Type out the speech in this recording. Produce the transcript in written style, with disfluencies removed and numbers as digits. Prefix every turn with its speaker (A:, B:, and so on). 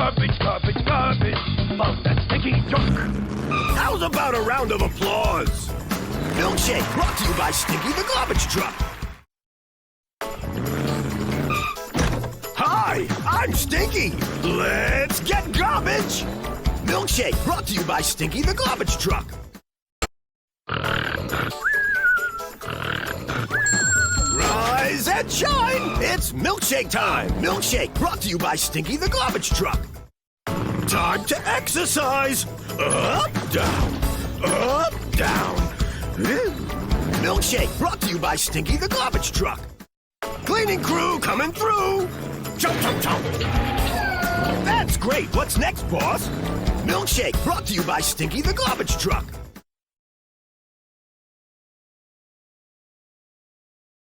A: Garbage, garbage, garbage. About that stinky junk.
B: How's about a round of applause? Milkshake brought to you by Stinky the Garbage Truck. Hi, I'm Stinky. Let's get garbage. Milkshake brought to you by Stinky the Garbage Truck. Rise and shine! It's milkshake time! Milkshake brought to you by Stinky the Garbage Truck. Time to exercise! Up, down, up, down. Milkshake brought to you by Stinky the Garbage Truck. Cleaning crew coming through! Chomp, chomp, chomp! That's great! What's next, boss? Milkshake brought to you by Stinky the Garbage Truck.